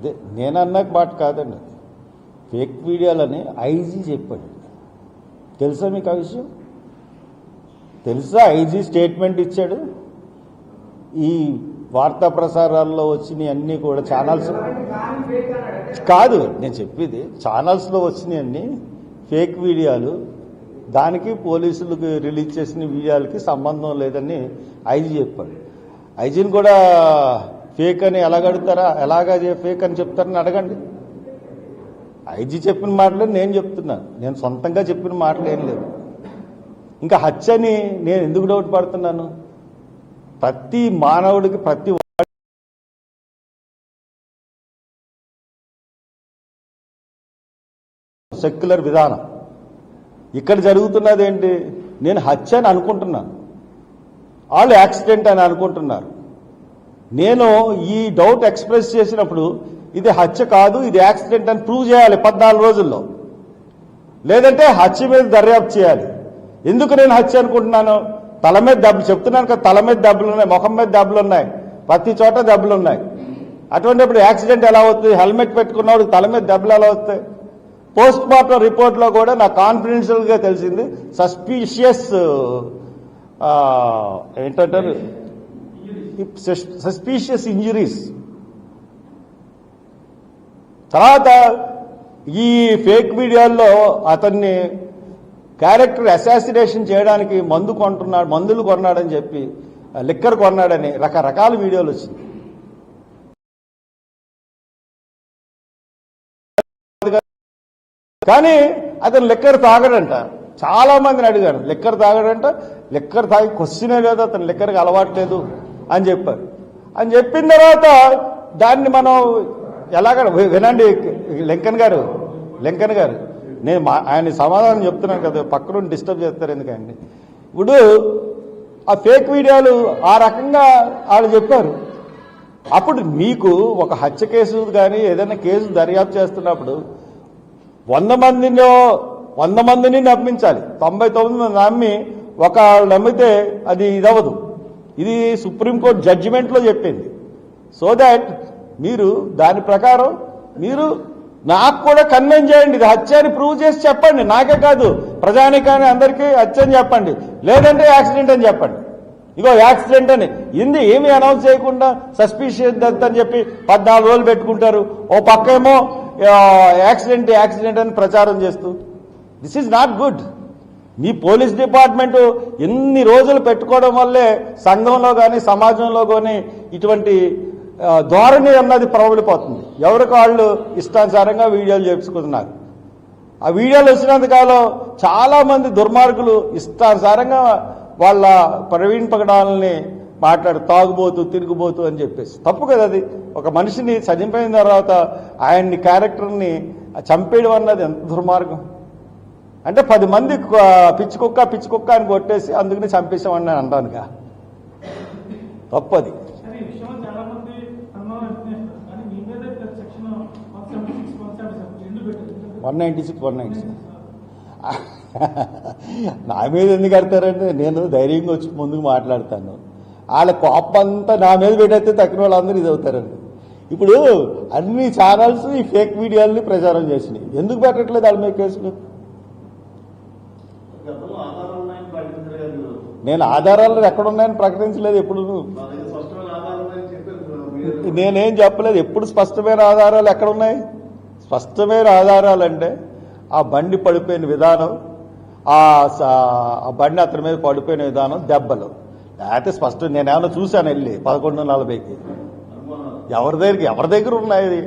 అదే నేను అన్నాక మాట కాదండి, ఫేక్ వీడియోలని ఐజీ చెప్పాడు. తెలుసా మీకు ఆ విషయం? తెలుసా? ఐజీ స్టేట్మెంట్ ఇచ్చాడు. ఈ వార్తా ప్రసారాల్లో వచ్చినాయి అన్నీ కూడా ఛానల్స్ కాదు, నేను చెప్పేది ఛానల్స్లో వచ్చినాయి అన్నీ ఫేక్ వీడియోలు, దానికి పోలీసులకు రిలీజ్ చేసిన వీడియోలకి సంబంధం లేదని ఐజీ చెప్పాడు. ఐజీని కూడా ఫేక్ అని ఎలాగడుగుతారా, ఎలాగా ఫేక్ అని చెప్తారని అడగండి. ఐజీ చెప్పిన మాటలు నేను చెప్తున్నా, నేను సొంతంగా చెప్పిన మాటలు ఏం లేవు. ఇంకా హత్యని నేను ఎందుకు డౌట్ పడుతున్నాను? ప్రతి మానవుడికి ప్రతి సెక్యులర్ విధానం. ఇక్కడ జరుగుతున్నది ఏంటి? నేను హత్య అని అనుకుంటున్నాను, వాళ్ళు యాక్సిడెంట్ అని అనుకుంటున్నారు. నేను ఈ డౌట్ ఎక్స్ప్రెస్ చేసినప్పుడు ఇది హత్య కాదు, ఇది యాక్సిడెంట్ అని ప్రూవ్ చేయాలి 14 రోజుల్లో, లేదంటే హత్య మీద దర్యాప్తు చేయాలి. ఎందుకు నేను హత్య అనుకుంటున్నాను? తల మీద దెబ్బలు, చెప్తున్నాను కదా, తల మీద దెబ్బలు ఉన్నాయి, ముఖం మీద దెబ్బలు ఉన్నాయి, ప్రతి చోట దెబ్బలు ఉన్నాయి. అటువంటిప్పుడు యాక్సిడెంట్ ఎలా అవుతుంది? హెల్మెట్ పెట్టుకున్నవాడు తల మీద దెబ్బలు ఎలా వస్తాయి? పోస్ట్ మార్టం రిపోర్ట్లో కూడా నాకు కాన్ఫిడెన్షియల్గా తెలిసింది సస్పీషియస్ ఏంటంటారు, సస్పీషియస్ ఇంజురీస్. తర్వాత ఈ ఫేక్ వీడియోల్లో అతన్ని క్యారెక్టర్ అసాసినేషన్ చేయడానికి మందులు కొన్నాడని చెప్పి, లిక్కర్ కొన్నాడని రకరకాల వీడియోలు వచ్చింది. కానీ అతను లిక్కర్ తాగడంట. చాలా మందిని అడిగాను, లిక్కర్ తాగడంట. లిక్కర్ తాగి క్వశ్చనే లేదు, అతను లిక్కర్కి అలవాట్లేదు అని చెప్పారు. అని చెప్పిన తర్వాత దాన్ని మనం ఎలాగ వినండి. లింకన్ గారు నేను ఆయన సమాధానం చెప్తున్నాను కదా, పక్కన డిస్టర్బ్ చేస్తారు ఎందుకండి. ఇప్పుడు ఆ ఫేక్ వీడియోలు ఆ రకంగా వాళ్ళు చెప్పారు. అప్పుడు మీకు ఒక హత్య కేసు కానీ ఏదైనా కేసు దర్యాప్తు చేస్తున్నప్పుడు 100 మందిని నమ్మించాలి. 99 మంది నమ్మి ఒక నమ్మితే అది ఇదవదు. ఇది సుప్రీంకోర్టు జడ్జిమెంట్లో చెప్పింది. సో దాట్ మీరు దాని ప్రకారం మీరు నాకు కూడా కన్విన్స్ చేయండి, ఇది హత్య అని ప్రూవ్ చేసి చెప్పండి. నాకే కాదు, ప్రజానికాన్ని అందరికీ హత్య అని చెప్పండి, లేదంటే యాక్సిడెంట్ అని చెప్పండి. ఇగో యాక్సిడెంట్ అని ఇంది ఏమీ అనౌన్స్ చేయకుండా సస్పిషియస్ డెత్ అని చెప్పి 14 రోజులు పెట్టుకుంటారు. ఓ పక్కేమో యాక్సిడెంట్ అని ప్రచారం చేస్తూ, this is not good. Me police department ఎన్ని రోజులు పెట్టుకోవడం వల్లే సంఘంలో కానీ సమాజంలో కానీ ఇటువంటి ధోరణి అన్నది ప్రబలిపోతుంది. ఎవరికి వాళ్ళు ఇష్టానుసారంగా వీడియోలు చేసుకుంటున్నారు. ఆ వీడియోలు వచ్చినంతకాలం చాలా మంది దుర్మార్గులు ఇష్టానుసారంగా వాళ్ళ ప్రవీణ్ పగడాలని తాగుబోతు తిరుగుబోతు అని చెప్పేసి. తప్పు కదా అది. ఒక మనిషిని చనిపోయిన తర్వాత ఆయన్ని క్యారెక్టర్ని చంపేయడం అన్నది ఎంత దుర్మార్గం. అంటే 10 మంది పిచ్చి కుక్క అని కొట్టేసి అందుకని చంపేసామని నేను అంటానుగా, తప్పది. 196 నా మీద ఎందుకు కడతారంటే నేను ధైర్యంగా వచ్చి ముందుకు మాట్లాడతాను. వాళ్ళ కోపంతా నా మీద పెట్టేస్తే తక్కిన వాళ్ళందరూ ఇది అవుతారండి. ఇప్పుడు అన్ని ఛానల్స్ ఈ ఫేక్ వీడియోల్ని ప్రచారం చేసినాయి. ఎందుకు పెట్టట్లేదు వాళ్ళ మీద కేసులు? నేను ఆధారాలు ఎక్కడున్నాయని ప్రకటించలేదు ఎప్పుడు. నేనేం చెప్పలేదు. ఎప్పుడు స్పష్టమైన ఆధారాలు ఎక్కడున్నాయి? స్పష్టమైన ఆధారాలంటే ఆ బండి పడిపోయిన విధానం, ఆ బండి అతని మీద పడిపోయిన విధానం, దెబ్బలు. లేకపోతే స్పష్టం నేనేమన్నా చూశాను వెళ్ళి 11:40కి. ఎవరి దగ్గర ఉన్నాయి?